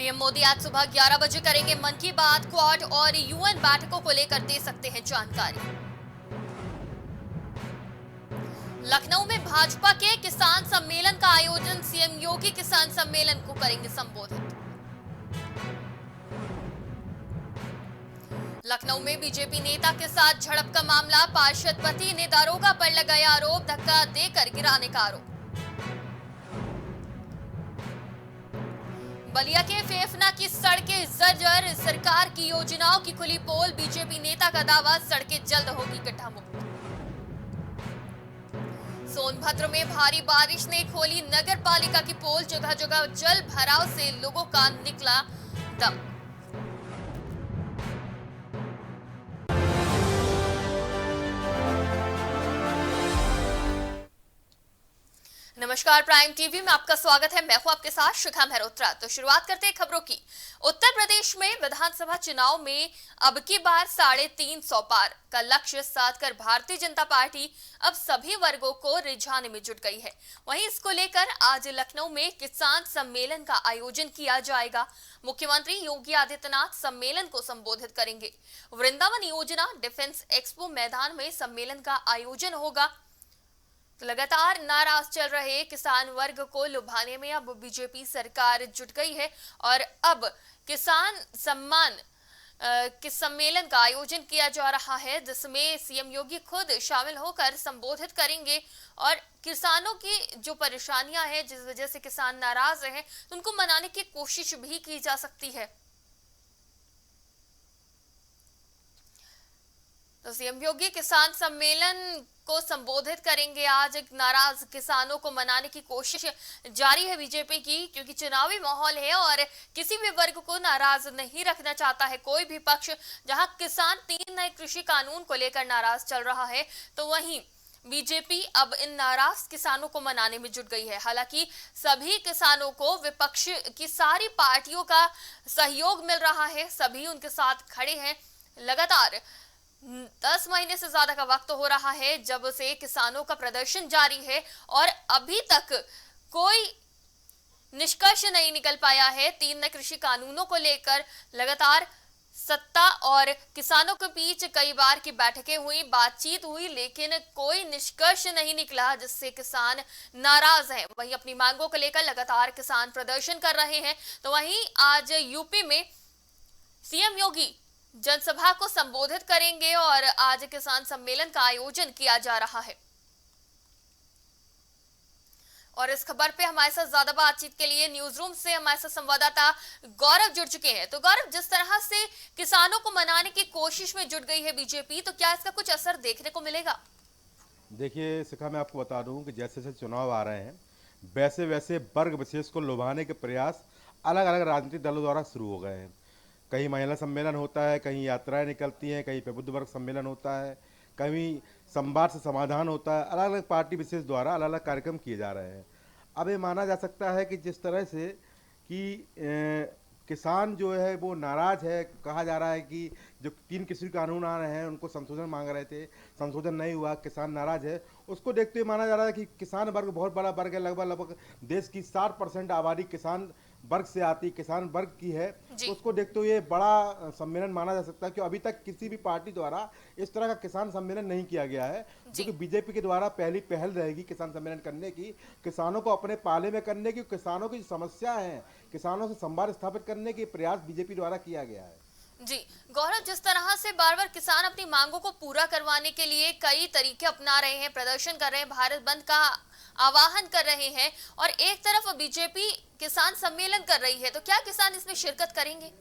PM Modi आज सुबह 11 बजे करेंगे मन की बात। क्वाड और यूएन बैठकों को लेकर दे सकते हैं जानकारी। लखनऊ में भाजपा के किसान सम्मेलन का आयोजन। सीएम योगी किसान सम्मेलन को करेंगे संबोधित। लखनऊ में बीजेपी नेता के साथ झड़प का मामला। पार्षद पति ने दारोगा पर लगाया आरोप। धक्का देकर गिराने का आरोप। बलिया के फेफना की सड़कें जर्जर। सरकार की योजनाओं की खुली पोल। बीजेपी नेता का दावा सड़कें जल्द होगी गड्ढा मुक्त। सोनभद्र में भारी बारिश ने खोली नगर पालिका की पोल। जगह जगह जल भराव से लोगों का निकला दम। नमस्कार, प्राइम टीवी में आपका स्वागत है। मैं हूं आपके साथ शिखा मेहरोत्रा। तो शुरुआत करते हैं खबरों की। उत्तर प्रदेश में विधानसभा चुनाव में अब की बार 350 पार का लक्ष्य साध कर भारतीय जनता पार्टी अब सभी वर्गों को रिझाने में जुट गई है। वहीं इसको लेकर आज लखनऊ में किसान सम्मेलन का आयोजन किया जाएगा। मुख्यमंत्री योगी आदित्यनाथ सम्मेलन को संबोधित करेंगे। वृंदावन योजना डिफेंस एक्सपो मैदान में सम्मेलन का आयोजन होगा। तो लगातार नाराज चल रहे किसान वर्ग को लुभाने में अब बीजेपी सरकार जुट गई है और अब किसान सम्मान के सम्मेलन का आयोजन किया जा रहा है, जिसमें सीएम योगी खुद शामिल होकर संबोधित करेंगे और किसानों की जो परेशानियां हैं, जिस वजह से किसान नाराज हैं, उनको मनाने की कोशिश भी की जा सकती है। तो सीएम योगी किसान सम्मेलन को संबोधित करेंगे। आज नाराज किसानों को मनाने की कोशिश जारी है बीजेपी की, क्योंकि चुनावी माहौल है और किसी भी वर्ग को नाराज नहीं रखना चाहता है कोई भी पक्ष। जहां किसान 3 नए कृषि कानून को लेकर नाराज चल रहा है, तो वहीं बीजेपी अब इन नाराज किसानों को मनाने में जुट गई है। हालांकि सभी किसानों को विपक्ष की सारी पार्टियों का सहयोग मिल रहा है, सभी उनके साथ खड़े हैं। लगातार 10 महीने से ज्यादा का वक्त हो रहा है जब से किसानों का प्रदर्शन जारी है और अभी तक कोई निष्कर्ष नहीं निकल पाया है। 3 नए कृषि कानूनों को लेकर लगातार सत्ता और किसानों के बीच कई बार की बैठकें हुई, बातचीत हुई, लेकिन कोई निष्कर्ष नहीं निकला, जिससे किसान नाराज हैं। वहीं अपनी मांगों को लेकर लगातार किसान प्रदर्शन कर रहे हैं। तो वहीं आज यूपी में सीएम योगी जनसभा को संबोधित करेंगे और आज किसान सम्मेलन का आयोजन किया जा रहा है। और इस खबर पे हमारे साथ ज्यादा बातचीत के लिए न्यूज रूम से हमारे साथ संवाददाता गौरव जुड़ चुके हैं। तो गौरव, जिस तरह से किसानों को मनाने की कोशिश में जुट गई है बीजेपी, तो क्या इसका कुछ असर देखने को मिलेगा? देखिए शिखा, मैं आपको बता दूं कि जैसे जैसे चुनाव आ रहे हैं, वैसे वैसे वर्ग विशेष को लुभाने के प्रयास अलग अलग राजनीतिक दलों द्वारा शुरू हो गए हैं। कहीं महिला सम्मेलन होता है, कहीं यात्राएं निकलती हैं, कहीं प्रबुद्ध वर्ग सम्मेलन होता है, कहीं संवाद से समाधान होता है। अलग अलग पार्टी विशेष द्वारा अलग अलग कार्यक्रम किए जा रहे हैं। अब ये माना जा सकता है कि जिस तरह से कि किसान जो है वो नाराज है। कहा जा रहा है कि जो 3 कृषि कानून आ रहे हैं उनको संशोधन मांग रहे थे, संशोधन नहीं हुआ, किसान नाराज है। उसको देखते हुए माना जा रहा है कि किसान वर्ग बहुत बड़ा वर्ग है। लगभग देश की 60% आबादी किसान वर्ग से आती, किसान वर्ग की है। तो उसको देखते हुए बड़ा सम्मेलन माना जा सकता है कि अभी तक किसी भी पार्टी द्वारा इस तरह का किसान सम्मेलन नहीं किया गया है, जो कि बीजेपी के द्वारा पहली पहल रहेगी किसान सम्मेलन करने की, किसानों को अपने पाले में करने की, किसानों की समस्या है, किसानों से संवाद स्थापित करने के प्रयास बीजेपी द्वारा किया गया है। जी गौरव, जिस तरह से बार बार किसान अपनी मांगों को पूरा करवाने के लिए कई तरीके अपना रहे हैं, प्रदर्शन कर रहे हैं, भारत बंद का आवाहन कर रहे हैं, और एक तरफ बीजेपी किसान सम्मेलन कर रही है, तो क्या किसान इसमें शिरकत करेंगे?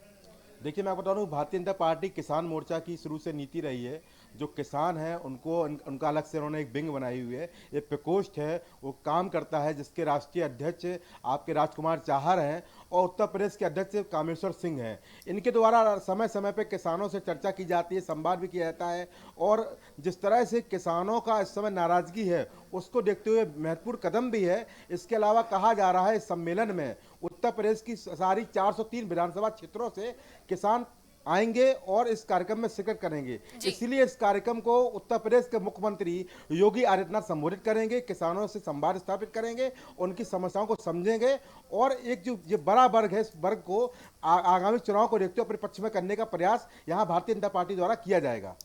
देखिए, मैं बता दूं, भारतीय जनता पार्टी किसान मोर्चा की शुरू से नीति रही है। जो किसान है उनको उनका अलग से उन्होंने एक विंग बनाई हुई है, एक प्रकोष्ठ है, वो काम करता है, जिसके राष्ट्रीय अध्यक्ष आपके राजकुमार चाहर हैं और उत्तर प्रदेश के अध्यक्ष कामेश्वर सिंह हैं। इनके द्वारा समय समय पे किसानों से चर्चा की जाती है, संवाद भी किया जाता है। और जिस तरह से किसानों का इस समय नाराजगी है, उसको देखते हुए महत्वपूर्ण कदम भी है। इसके अलावा कहा जा रहा है इस सम्मेलन में उत्तर प्रदेश की सारी 403 विधानसभा क्षेत्रों से किसान आएंगे और इस कार्यक्रम में शिरकत करेंगे। जी। इसीलिए इस कार्यक्रम को उत्तर प्रदेश के मुख्यमंत्री योगी आदित्यनाथ संबोधित करेंगे, किसानों से संवाद स्थापित करेंगे, उनकी समस्याओं को समझेंगे और एक जो ये बड़ा वर्ग है, इस वर्ग को आगामी चुनाव को देखते हुए अपने पक्ष में करने का प्रयास यहाँ भारतीय जनता पार्टी द्वारा किया जाएगा।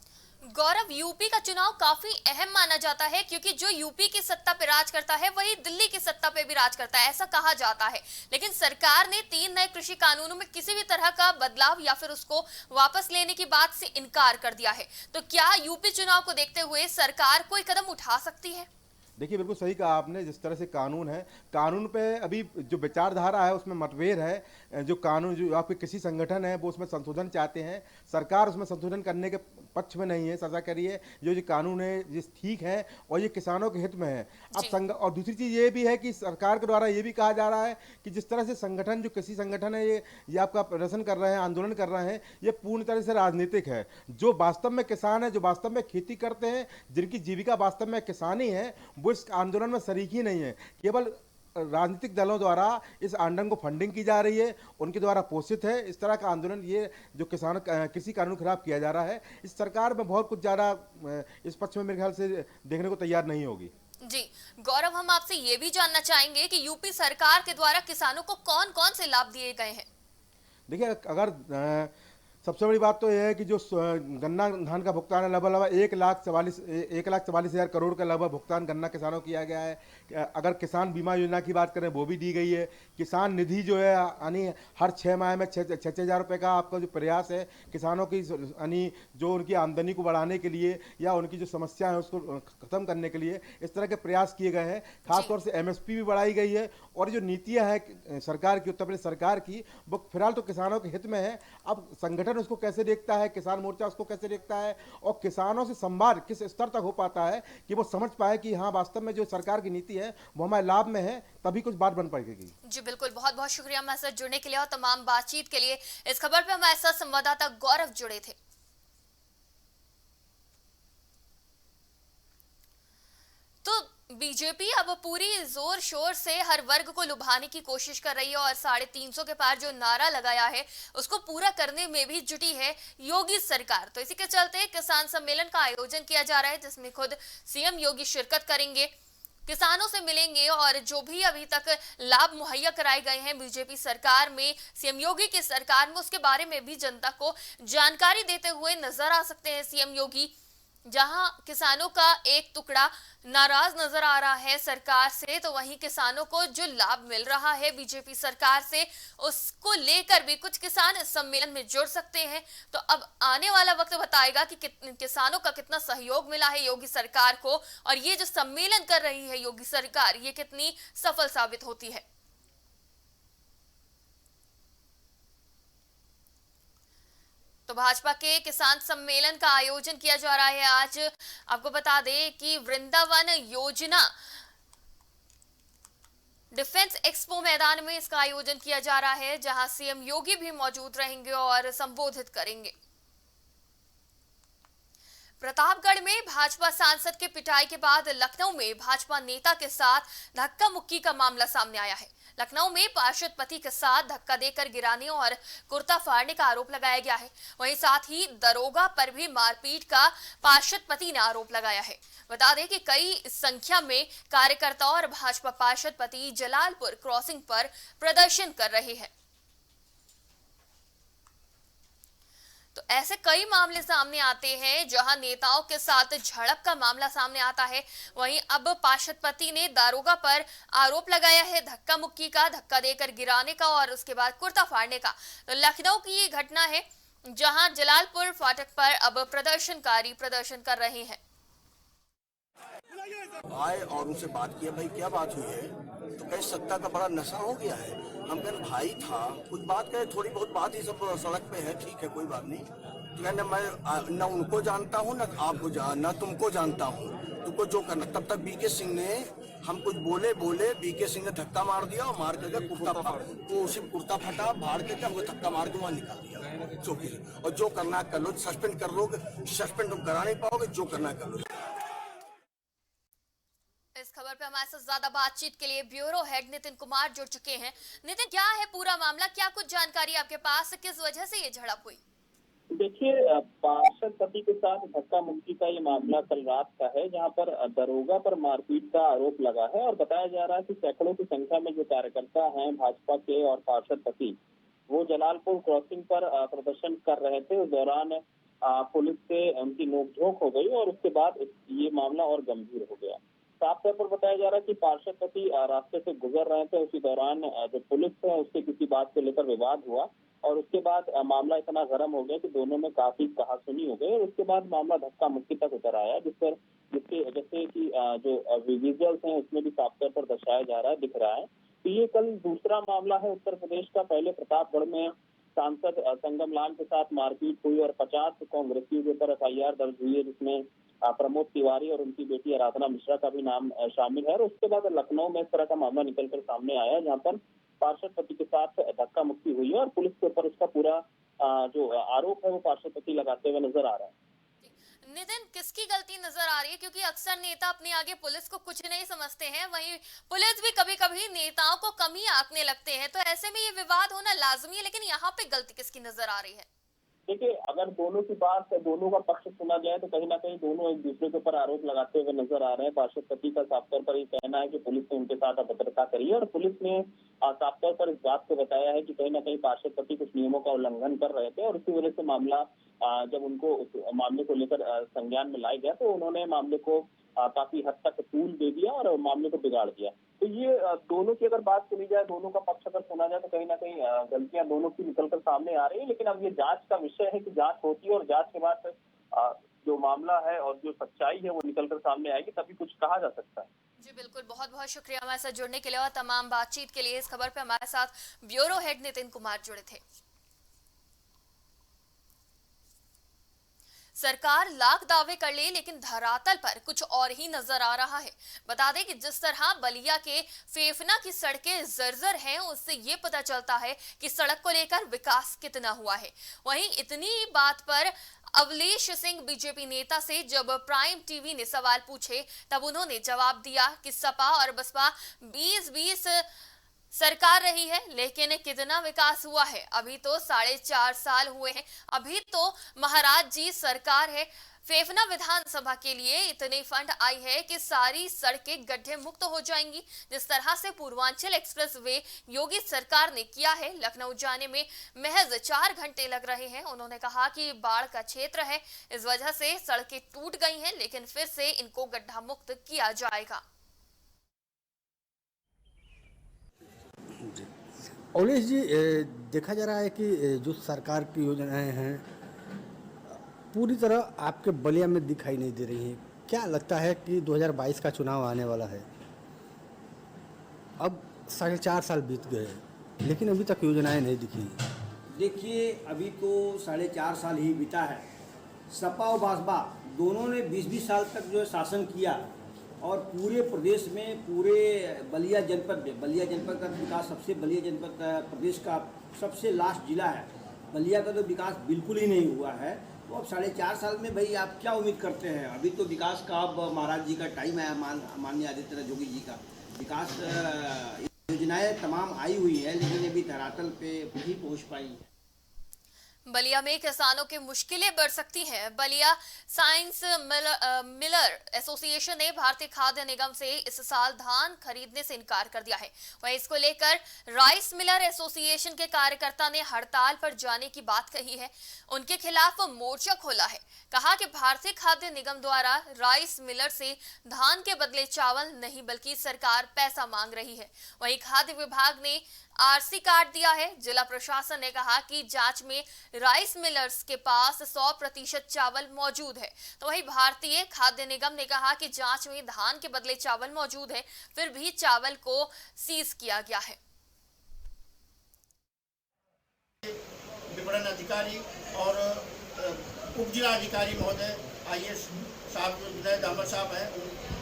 गौरव, यूपी का चुनाव काफी अहम माना जाता है क्योंकि जो यूपी की सत्ता पे राज करता है वही दिल्ली की सत्ता पे भी राज करता है, ऐसा कहा जाता है। लेकिन सरकार ने 3 नए कृषि कानूनों में किसी भी तरह का बदलाव या फिर उसको वापस लेने की बात से इनकार कर दिया है। तो क्या यूपी चुनाव को देखते हुए सरकार कोई कदम उठा सकती है? देखिए, बिल्कुल सही कहा आपने। जिस तरह से कानून है, कानून पे अभी जो विचारधारा है उसमें मतभेद है। जो कानून, जो आपके किसी संगठन है वो उसमें संशोधन चाहते हैं, सरकार उसमें संशोधन करने के पक्ष में नहीं है। सरकार कह रही है जो कानून है ये ठीक है और ये किसानों के हित में है। अब और दूसरी चीज़ ये भी है कि सरकार के द्वारा ये भी कहा जा रहा है कि जिस तरह से संगठन, जो किसी संगठन है ये आपका प्रदर्शन कर रहे हैं, आंदोलन कर रहे हैं, ये पूर्ण तरह से राजनीतिक है। जो वास्तव में किसान है, जो वास्तव में खेती करते हैं, जिनकी जीविका वास्तव में किसानी है, वो इस आंदोलन में शरीक ही नहीं है। केवल राजनीतिक दलों द्वारा इस आंदोलन को फंडिंग की जा रही है, उनके द्वारा पोषित है। इस तरह का आंदोलन, ये जो किसान कृषि कानून खिलाफ किया जा रहा है, इस सरकार में बहुत कुछ ज़्यादा इस पक्ष में मेरे ख्याल से देखने को तैयार नहीं होगी। जी गौरव, हम आपसे ये भी जानना चाहेंगे कि यूपी सरकार के द्वारा किसानों को कौन कौन से लाभ दिए गए हैं? देखिए, अगर सबसे बड़ी बात तो यह है कि जो गन्ना धान का भुगतान है, लगभग 1,44,000 करोड़ का लगभग भुगतान गन्ना किसानों को किया गया है। अगर किसान बीमा योजना की बात करें वो भी दी गई है। किसान निधि जो है, यानी हर 6 माह में 6,000 रुपये का आपका जो प्रयास है किसानों की, यानी जो उनकी आमदनी को बढ़ाने के लिए या उनकी जो समस्या है उसको ख़त्म करने के लिए इस तरह के प्रयास किए गए हैं। खासतौर से MSP भी बढ़ाई गई है और जो नीतियाँ हैं सरकार की, उत्तर प्रदेश सरकार की, वो फिलहाल तो किसानों के हित में है। अब संगठन उसको कैसे देखता है, किसान मोर्चा उसको कैसे देखता है और किसानों से संवाद किस स्तर तक हो पाता है कि वो समझ पाए कि हाँ, वास्तव में जो सरकार की नीति है वो हमारे लाभ में है, तभी कुछ बात बन पाएगी। जी बिल्कुल, बहुत बहुत शुक्रिया हमारे साथ जुड़ने के लिए और तमाम बातचीत के लिए। इस खबर पे हमारे साथ संवाददाता गौरव जुड़े थे। तो बीजेपी अब पूरी जोर शोर से हर वर्ग को लुभाने की कोशिश कर रही है और 350 के पार जो नारा लगाया है उसको पूरा करने में भी जुटी है योगी सरकार। तो इसी के चलते किसान सम्मेलन का आयोजन किया जा रहा है जिसमें खुद सीएम योगी शिरकत करेंगे, किसानों से मिलेंगे और जो भी अभी तक लाभ मुहैया कराए गए हैं बीजेपी सरकार में, सीएम योगी की सरकार में, उसके बारे में भी जनता को जानकारी देते हुए नजर आ सकते हैं सीएम योगी। जहां किसानों का एक टुकड़ा नाराज नजर आ रहा है सरकार से, तो वहीं किसानों को जो लाभ मिल रहा है बीजेपी सरकार से उसको लेकर भी कुछ किसान इस सम्मेलन में जुड़ सकते हैं। तो अब आने वाला वक्त बताएगा कि किसानों का कितना सहयोग मिला है योगी सरकार को और ये जो सम्मेलन कर रही है योगी सरकार, ये कितनी सफल साबित होती है। तो भाजपा के किसान सम्मेलन का आयोजन किया जा रहा है आज। आपको बता दें कि वृंदावन योजना डिफेंस एक्सपो मैदान में इसका आयोजन किया जा रहा है जहां सीएम योगी भी मौजूद रहेंगे और संबोधित करेंगे। प्रतापगढ़ में भाजपा सांसद के पिटाई के बाद लखनऊ में भाजपा नेता के साथ धक्का मुक्की का मामला सामने आया है। लखनऊ में पार्षद पति के साथ धक्का देकर गिराने और कुर्ता फाड़ने का आरोप लगाया गया है। वहीं साथ ही दरोगा पर भी मारपीट का पार्षद पति ने आरोप लगाया है। बता दें कि कई संख्या में कार्यकर्ता और भाजपा पार्षद पति जलालपुर क्रॉसिंग पर प्रदर्शन कर रहे हैं। तो ऐसे कई मामले सामने आते हैं जहां नेताओं के साथ झड़प का मामला सामने आता है। वहीं अब पार्षद पति ने दारोगा पर आरोप लगाया है धक्का मुक्की का, धक्का देकर गिराने का और उसके बाद कुर्ता फाड़ने का। तो लखनऊ की ये घटना है जहां जलालपुर फाटक पर अब प्रदर्शनकारी प्रदर्शन कर रहे हैं। आए और उनसे बात किया, भाई क्या बात हुई है? तो कहीं सत्ता का बड़ा नशा हो गया है। हम कहने भाई था कुछ बात करें, थोड़ी बहुत बात ही सब सड़क पे है, ठीक है कोई बात नहीं। तो कहने मैं न उनको जानता हूँ न आपको न तुमको जानता हूँ, तुमको जो करना। तब तक बीके सिंह ने हम कुछ बोले, बीके सिंह ने धक्का मार दिया और मार करके कुर्ता फाड़, वो उसी कुर्ता फटा, फाड़ के हमको धक्का मार के वहाँ निकाल दिया चौकी। और जो करना कर लो, सस्पेंड कर लोगे, सस्पेंड तुम करा नहीं पाओगे, जो करना कर लो। इस खबर पे हमारे साथ ज्यादा बातचीत के लिए ब्यूरो हेड नितिन कुमार जुड़ चुके हैं। नितिन, क्या है पूरा मामला, क्या कुछ जानकारी आपके पास, किस वजह से ये झड़प हुई? देखिए, पार्षद पति के साथ धक्का मुक्की का ये मामला कल रात का है, जहां पर दरोगा पर मारपीट का आरोप लगा है और बताया जा रहा है कि सैकड़ों की संख्या में जो कार्यकर्ता हैं भाजपा के और पार्षद पति, वो जलालपुर क्रॉसिंग पर प्रदर्शन कर रहे थे। उस दौरान पुलिस से उनकी नोकझोंक हो गई और उसके बाद ये मामला और गंभीर हो गया। साफ तौर पर बताया जा रहा है कि पार्षद पति रास्ते से गुजर रहे थे, उसी दौरान जो पुलिस है उससे किसी बात को लेकर विवाद हुआ और उसके बाद मामला इतना गर्म हो गया कि दोनों में काफी कहासुनी हो गई और उसके बाद मामला धक्का मुक्की तक उतर आया, जिसके जैसे कि जो विजुअल्स हैं उसमें भी साफ तौर पर दर्शाया जा रहा है, दिख रहा है। तो ये कल दूसरा मामला है उत्तर प्रदेश का। पहले प्रतापगढ़ में सांसद संगम लाल के साथ मारपीट हुई और 50 कांग्रेसियों के ऊपर FIR दर्ज हुई है, जिसमें प्रमोद तिवारी और उनकी बेटी आराधना मिश्रा का भी नाम शामिल है। और उसके बाद लखनऊ में इस तरह का मामला निकलकर सामने आया, जहां पर पार्षद पति के साथ धक्का मुक्की हुई है और पुलिस के ऊपर उसका पूरा जो आरोप है वो पार्षद पति लगाते हुए नजर आ रहा है। नितिन, किसकी गलती नजर आ रही है? क्योंकि अक्सर नेता अपने आगे पुलिस को कुछ नहीं समझते हैं, वहीं पुलिस भी कभी कभी नेताओं को कम ही आंकने लगते हैं, तो ऐसे में ये विवाद होना लाजमी है, लेकिन यहाँ पे गलती किसकी नजर आ रही है? देखिए, अगर दोनों की बात, दोनों का पक्ष सुना जाए तो कहीं ना कहीं दोनों एक दूसरे के ऊपर आरोप लगाते हुए नजर आ रहे हैं। पार्षद पति का साफ तौर पर ये कहना है कि पुलिस ने उनके साथ अभद्रता करी है और पुलिस ने साफ तौर पर इस बात को बताया है कि कहीं ना कहीं पार्षद पति कुछ नियमों का उल्लंघन कर रहे थे और इसी वजह से मामला जब उनको उस मामले को लेकर संज्ञान में लाया गया तो उन्होंने मामले को काफी हद तक तूल दे दिया और मामले को बिगाड़ दिया। तो ये दोनों की अगर बात सुनी जाए, दोनों का पक्ष अगर सुना जाए तो कहीं ना कहीं गलतियां दोनों की निकलकर सामने आ रही है। लेकिन अब ये जांच का विषय है कि जांच होती है और जांच के बाद जो मामला है और जो सच्चाई है वो निकलकर सामने आएगी, तभी कुछ कहा जा सकता है। जी बिल्कुल, बहुत बहुत शुक्रिया हमारे साथ जुड़ने के लिए और तमाम बातचीत के लिए। इस खबर पे हमारे साथ ब्यूरो हेड नितिन कुमार जुड़े थे। सरकार लाख दावे कर ले, लेकिन धरातल पर कुछ और ही नजर आ रहा है। बता दें कि जिस तरह बलिया के फेफना की सड़कें जर्जर हैं, उससे ये पता चलता है कि सड़क को लेकर विकास कितना हुआ है। वहीं इतनी बात पर अवलेश सिंह बीजेपी नेता से जब प्राइम टीवी ने सवाल पूछे, तब उन्होंने जवाब दिया कि सपा और बसपा 20-20 सरकार रही है, लेकिन कितना विकास हुआ है? अभी तो 4.5 साल हुए हैं, अभी तो महाराज जी सरकार है। फेफना विधानसभा के लिए इतने फंड आई है कि सारी सड़कें गड्ढे मुक्त हो जाएंगी। जिस तरह से पूर्वांचल एक्सप्रेस वे योगी सरकार ने किया है, लखनऊ जाने में महज 4 घंटे लग रहे हैं। उन्होंने कहा कि बाढ़ का क्षेत्र है, इस वजह से सड़कें टूट गई हैं, लेकिन फिर से इनको गड्ढा मुक्त किया जाएगा। अवलेश जी, देखा जा रहा है कि जो सरकार की योजनाएं हैं पूरी तरह आपके बलिया में दिखाई नहीं दे रही हैं। क्या लगता है कि 2022 का चुनाव आने वाला है, अब 4.5 साल बीत गए लेकिन अभी तक योजनाएं नहीं दिखी? देखिए, अभी तो 4.5 साल ही बीता है। सपा और बसपा दोनों ने 20-20 साल तक जो है शासन किया और पूरे प्रदेश में, पूरे बलिया जनपद का विकास, बलिया जनपद का प्रदेश का सबसे लास्ट जिला है। बलिया का तो विकास बिल्कुल ही नहीं हुआ है। तो अब 4.5 साल में भाई आप क्या उम्मीद करते हैं? अभी तो विकास का अब महाराज जी का टाइम है, माननीय आदित्यनाथ योगी जी का विकास योजनाएं तमाम आई हुई है, लेकिन अभी धरातल पे नहीं पहुँच पाई है। बलिया में किसानों की मुश्किलें बढ़ सकती हैं। बलिया साइंस मिलर एसोसिएशन ने भारतीय खाद्य निगम से इस साल धान खरीदने से इनकार कर दिया है। वहीं इसको लेकर राइस मिलर एसोसिएशन के कार्यकर्ता ने हड़ताल पर जाने की बात कही है। उनके खिलाफ मोर्चा खोला है। कहा कि भारतीय खाद्य निगम द्वारा राइस मिलर से धान के बदले चावल नहीं बल्कि सरकार पैसा मांग रही है। वहीं खाद्य विभाग ने आरसी काट दिया है। जिला प्रशासन ने कहा कि जांच में राइस मिलर्स के पास 100% चावल मौजूद है। तो वहीं भारतीय खाद्य निगम ने कहा कि जांच में धान के बदले चावल मौजूद है, फिर भी चावल को सीज किया गया है। विपणन अधिकारी और उप जिला अधिकारी महोदय IAS साहब जो विनय दामर साहब हैं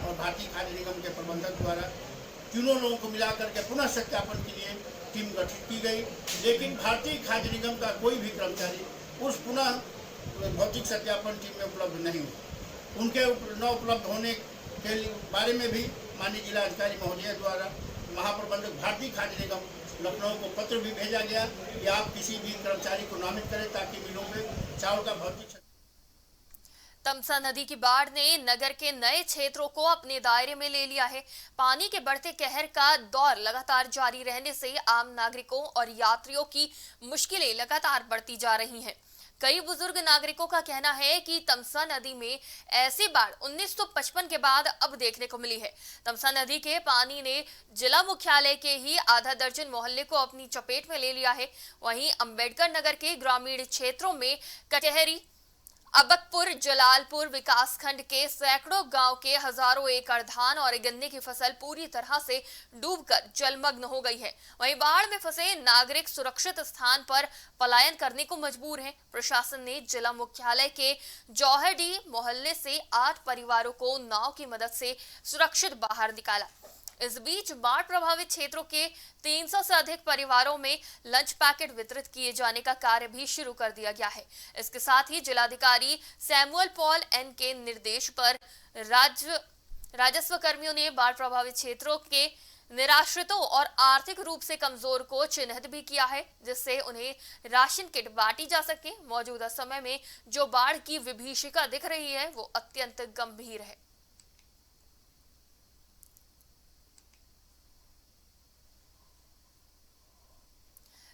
और भारतीय खाद्य निगम के प्रबंधक द्वारा तीनों लोगों को मिलाकर के पुनः सत्यापन के लिए टीम गठित की गई, लेकिन भारतीय खाद्य निगम का कोई भी कर्मचारी उस पुनः भौतिक सत्यापन टीम में उपलब्ध नहीं हुआ। उनके न उपलब्ध होने के बारे में भी माननीय जिला अधिकारी महोदय द्वारा महाप्रबंधक भारतीय खाद्य निगम लखनऊ को पत्र भी भेजा गया कि आप किसी भी कर्मचारी को नामित करें ताकि मिलों में चावल का भौतिक तमसा नदी की बाढ़ ने नगर के नए क्षेत्रों को अपने दायरे में ले लिया है। पानी के बढ़ते कहर का दौर लगातार जारी रहने से आम नागरिकों और यात्रियों की मुश्किलें लगातार बढ़ती जा रही हैं। कई बुजुर्ग नागरिकों का कहना है कि तमसा नदी में ऐसी बाढ़ 1955 के बाद अब देखने को मिली है। तमसा नदी के पानी ने जिला मुख्यालय के ही आधा दर्जन मोहल्ले को अपनी चपेट में ले लिया है। वहीं अंबेडकर नगर के ग्रामीण क्षेत्रों में कचहरी, अबकपुर, जलालपुर विकासखंड के सैकड़ों गांव के हजारों एकड़ धान और गन्ने की फसल पूरी तरह से डूबकर जलमग्न हो गई है। वहीं बाढ़ में फंसे नागरिक सुरक्षित स्थान पर पलायन करने को मजबूर हैं। प्रशासन ने जिला मुख्यालय के जौहरडी मोहल्ले से 8 परिवारों को नाव की मदद से सुरक्षित बाहर निकाला। इस बीच बाढ़ प्रभावित क्षेत्रों के 300 से अधिक परिवारों में लंच पैकेट वितरित किए जाने का कार्य भी शुरू कर दिया गया है। इसके साथ ही जिलाधिकारी सैमुअल पॉल एन के निर्देश पर राजस्व कर्मियों ने बाढ़ प्रभावित क्षेत्रों के निराश्रितों और आर्थिक रूप से कमजोर को चिन्हित भी किया है, जिससे उन्हें राशन किट बांटी जा सके। मौजूदा समय में जो बाढ़ की विभीषिका दिख रही है वो अत्यंत गंभीर है।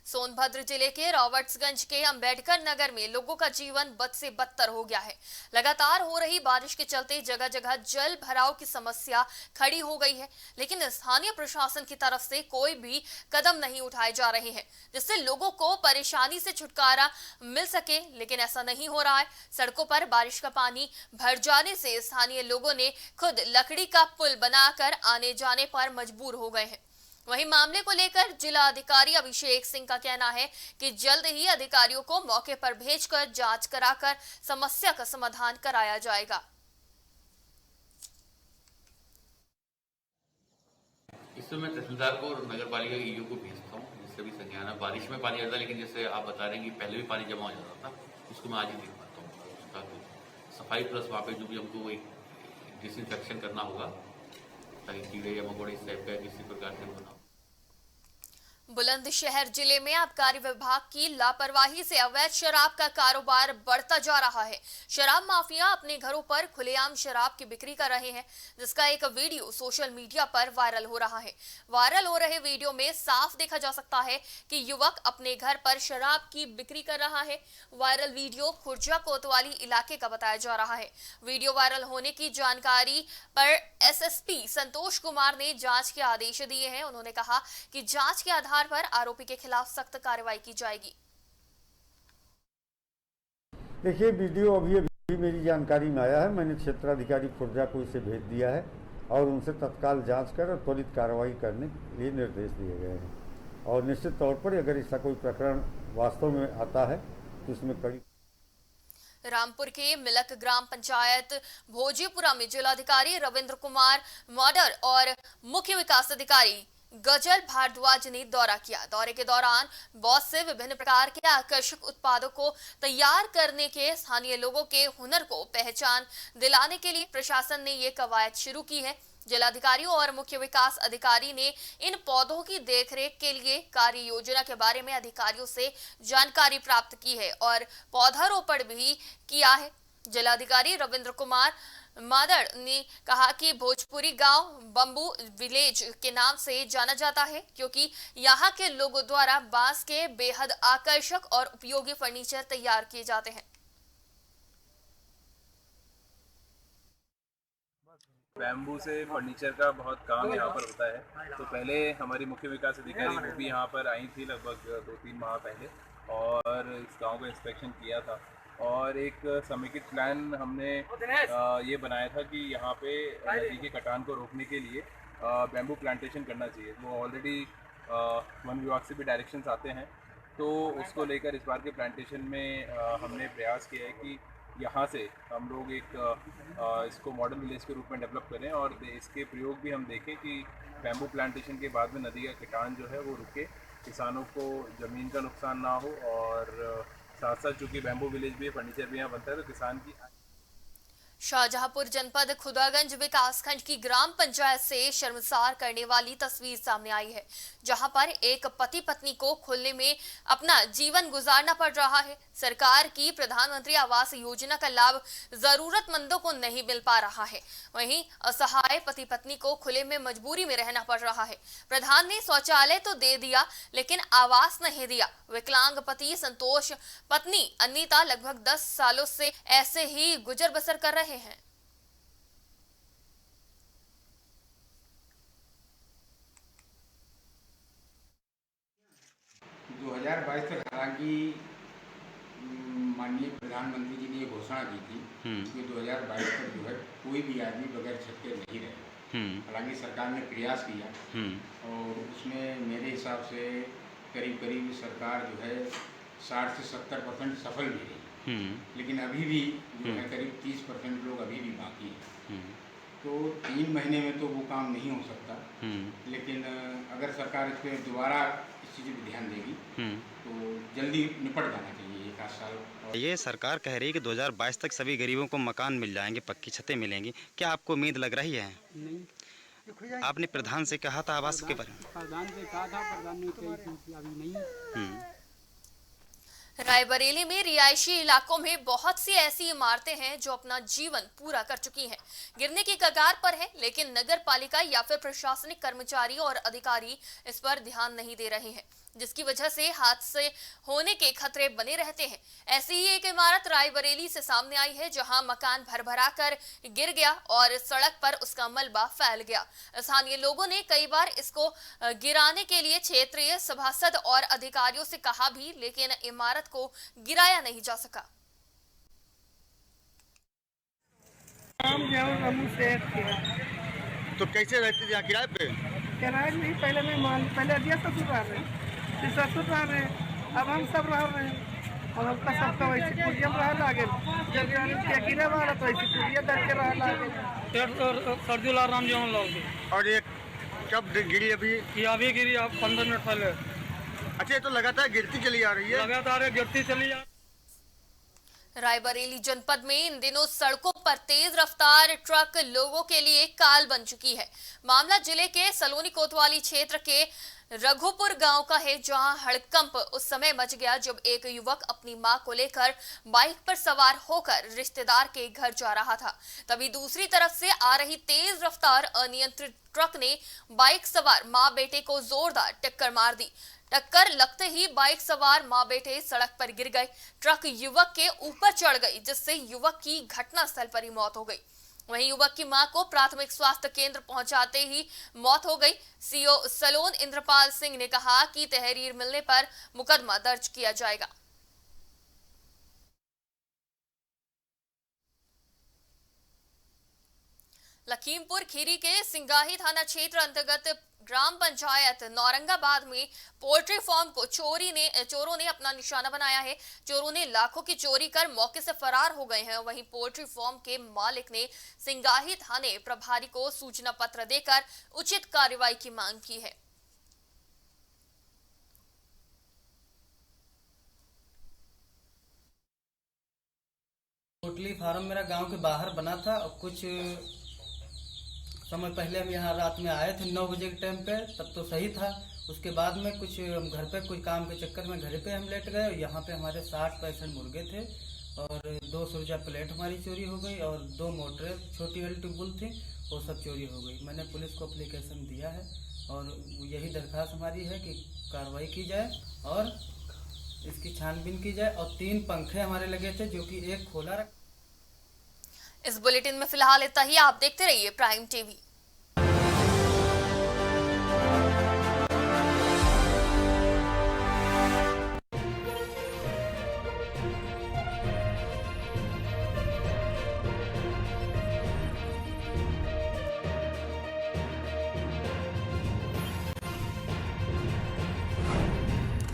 सोनभद्र जिले के रॉबर्ट्सगंज के अंबेडकर नगर में लोगों का जीवन बद से बदतर हो गया है। लगातार हो रही बारिश के चलते जगह जगह जल भराव की समस्या खड़ी हो गई है, लेकिन स्थानीय प्रशासन की तरफ से कोई भी कदम नहीं उठाए जा रहे हैं जिससे लोगों को परेशानी से छुटकारा मिल सके, लेकिन ऐसा नहीं हो रहा है। सड़कों पर बारिश का पानी भर जाने से स्थानीय लोगों ने खुद लकड़ी का पुल बनाकर आने जाने पर मजबूर हो गए हैं। वहीं मामले को लेकर जिला अधिकारी अभिषेक सिंह का कहना है कि जल्द ही अधिकारियों को मौके पर भेजकर जांच कराकर समस्या का समाधान कराया जाएगा। इस समय तहसीलदार को और नगर पालिका के ईओ को भेजता हूँ, जिससे भी संज्ञान है। बारिश में पानी आता है, लेकिन जैसे आप बता रहे हैं कि पहले भी पानी जमा हो जाता था, उसको मैं आज ही देख पाता हूँ। उसका सफाई प्लस वहाँ पे जो भी हमको एक डिसइंफेक्शन करना होगा ताकि कीड़े या मकोड़े इस टाइप का किसी प्रकार से बना। बुलंदशहर जिले में आबकारी विभाग की लापरवाही से अवैध शराब का कारोबार बढ़ता जा रहा है। शराब माफिया अपने घरों पर खुलेआम शराब की बिक्री कर रहे हैं, जिसका एक वीडियो सोशल मीडिया पर वायरल हो रहा है। वायरल हो रहे वीडियो में साफ देखा जा सकता है कि युवक अपने घर पर शराब की बिक्री कर रहा है। वायरल वीडियो खुर्जा कोतवाली इलाके का बताया जा रहा है। वीडियो वायरल होने की जानकारी पर एसएसपी संतोष कुमार ने जांच के आदेश दिए हैं। उन्होंने कहा कि जांच के आधार पर आरोपी के खिलाफ सख्त कार्रवाई की जाएगी। देखिए, वीडियो अभी मेरी जानकारी में आया है। मैंने क्षेत्राधिकारी खुर्जा को इसे भेज दिया है और उनसे तत्काल जांच कर और त्वरित कार्रवाई करने के लिए निर्देश दिए गए हैं। और निश्चित तौर पर अगर ऐसा कोई प्रकरण वास्तव में आता है तो इसमें कड़ी। रामपुर के मिलक ग्राम पंचायत भोजीपुरा में जिलाधिकारी रविंद्र कुमार मॉडर और मुख्य विकास अधिकारी गजल भारद्वाज ने दौरा किया। दौरे के दौरान बॉस से विभिन्न प्रकार के आकर्षक उत्पादों को तैयार करने के स्थानीय लोगों के हुनर को पहचान दिलाने के लिए प्रशासन ने ये कवायद शुरू की है। जिलाधिकारियों और मुख्य विकास अधिकारी ने इन पौधों की देखरेख के लिए कार्य योजना के बारे में अधिकारियों से जानकारी प्राप्त की है और पौधारोपण भी किया है। जिलाधिकारी रविंद्र कुमार मादड़ ने कहा कि भोजपुरी गांव बम्बू विलेज के नाम से जाना जाता है, क्योंकि यहाँ के लोगों द्वारा बांस के बेहद आकर्षक और उपयोगी फर्नीचर तैयार किए जाते हैं। बैम्बू से फर्नीचर का बहुत काम यहाँ पर होता है। तो पहले हमारी मुख्य विकास अधिकारी वो भी यहाँ पर आई थी लगभग 2-3 माह पहले और इस गांव का इंस्पेक्शन किया था और एक समेकित प्लान हमने ये बनाया था कि यहाँ पे नदी के कटान को रोकने के लिए बैम्बू प्लांटेशन करना चाहिए। वो ऑलरेडी वन विभाग से भी डायरेक्शंस आते हैं, तो उसको लेकर इस बार के प्लांटेशन में हमने प्रयास किया है कि यहाँ से हम लोग एक इसको मॉडल विलेज के रूप में डेवलप करें और इसके प्रयोग भी हम देखें कि बैम्बू प्लांटेशन के बाद में नदी का कटान जो है वो रुके, किसानों को ज़मीन का नुकसान ना हो और साथ साथ चूँकि बैम्बू विलेज भी फर्नीचर भी यहाँ बनता है तो किसान की। शाहजहांपुर जनपद खुदागंज विकासखंड की ग्राम पंचायत से शर्मसार करने वाली तस्वीर सामने आई है, जहां पर एक पति पत्नी को खुले में अपना जीवन गुजारना पड़ रहा है। सरकार की प्रधानमंत्री आवास योजना का लाभ जरूरतमंदों को नहीं मिल पा रहा है। वहीं असहाय पति पत्नी को खुले में मजबूरी में रहना पड़ रहा है। प्रधान ने शौचालय तो दे दिया, लेकिन आवास नहीं दिया। विकलांग पति संतोष, पत्नी अनीता लगभग 10 सालों से ऐसे ही गुजर बसर कर रहे हैं। दो 2022 तक हालांकि माननीय प्रधानमंत्री जी ने ये घोषणा की थी कि 2022 तक जो है कोई भी आदमी बगैर छत के नहीं रहे। हालांकि सरकार ने प्रयास किया और उसमें मेरे हिसाब से करीब सरकार जो है 60 से 70% सफल भी रही, लेकिन अभी भी जो है करीब 30% लोग अभी भी बाकी हैं। तो 3 महीने में तो वो काम नहीं हो सकता, लेकिन अगर सरकार इस पर दोबारा इस चीज़ पर ध्यान देगी तो जल्दी निपट जाना चाहिए 1 आध साल। ये सरकार कह रही है कि 2022 तक सभी गरीबों को मकान मिल जाएंगे, पक्की छतें मिलेंगी। क्या आपको उम्मीद लग रही है? नहीं। आपने प्रधान से कहा था आवास के बारे में? प्रधान से कहा था, प्रधान ने कही अभी नहीं। रायबरेली में रिहायशी इलाकों में बहुत सी ऐसी इमारतें हैं जो अपना जीवन पूरा कर चुकी हैं, गिरने की कगार पर है, लेकिन नगर पालिका या फिर प्रशासनिक कर्मचारी और अधिकारी इस पर ध्यान नहीं दे रहे हैं, जिसकी वजह से हादसे होने के खतरे बने रहते हैं। ऐसी ही एक इमारत रायबरेली से सामने आई है, जहां मकान भरभरा कर गिर गया और सड़क पर उसका मलबा फैल गया। स्थानीय लोगों ने कई बार इसको गिराने के लिए क्षेत्रीय सभासद और अधिकारियों से कहा भी, लेकिन इमारत को गिराया नहीं जा सका। तो कैसे रहते थे यहाँ किराए पे? किराए नहीं, पहले दिया ससुराल रहे, फिर ससुराल रहे, अब हम सब रह रहे हैं और हमका सबका वैसे पुरिया में रह लागे, जब गिरे वाला तो वैसे पुरिया दर के रह लागे। सरदुल्ला राम जीवन लोग। और ये कब गिरी? अभी गिरी, अब 15 मिनट पहले। अच्छा, ये तो लगातार गिरती चली आ रही है। लगातार गिरती चली आ। रायबरेली जनपद में इन दिनों सड़कों पर तेज रफ्तार ट्रक लोगों के लिए काल बन चुकी है। मामला जिले के सलोनी कोतवाली क्षेत्र के रघुपुर गांव का है, जहां हड़कंप उस समय मच गया जब एक युवक अपनी मां को लेकर बाइक पर सवार होकर रिश्तेदार के घर जा रहा था। तभी दूसरी तरफ से आ रही तेज रफ्तार अनियंत्रित ट्रक ने बाइक सवार मां बेटे को जोरदार टक्कर मार दी। टक्कर लगते ही बाइक सवार मां बेटे सड़क पर गिर गए। ट्रक युवक के ऊपर चढ़ गई, जिससे युवक की घटनास्थल पर ही मौत हो गई। वहीं युवक की मां को प्राथमिक स्वास्थ्य केंद्र पहुंचाते ही मौत हो गई। सीओ सलोन इंद्रपाल सिंह ने कहा कि तहरीर मिलने पर मुकदमा दर्ज किया जाएगा। लखीमपुर खीरी के सिंगाही थाना क्षेत्र अंतर्गत ग्राम पंचायत नौरंगाबाद में पोल्ट्री फार्म को चोरों ने अपना निशाना बनाया है। चोरों ने लाखों की चोरी कर मौके से फरार हो गए हैं। वहीं पोल्ट्री फार्म के मालिक ने सिंगाही थाने प्रभारी को सूचना पत्र देकर उचित कार्रवाई की मांग की है। पोल्ट्री फार्म मेरा गांव के बाहर बना था और कुछ समय पहले हम यहाँ रात में आए थे 9 बजे के टाइम पे, तब तो सही था। उसके बाद में कुछ हम घर पे कुछ काम के चक्कर में घर पे हम लेट गए और यहाँ पे हमारे 60-65 मुर्गे थे और 2 सुरजा प्लेट हमारी चोरी हो गई और 2 मोटरें छोटी वाली ट्यूबवेल थी, वो सब चोरी हो गई। मैंने पुलिस को एप्लीकेशन दिया है और यही दरख्वास्त हमारी है कि कार्रवाई की जाए और इसकी छानबीन की जाए। और 3 पंखे हमारे लगे थे जो कि एक खोला रखा। इस बुलेटिन में फिलहाल इतना ही। आप देखते रहिए प्राइम टीवी।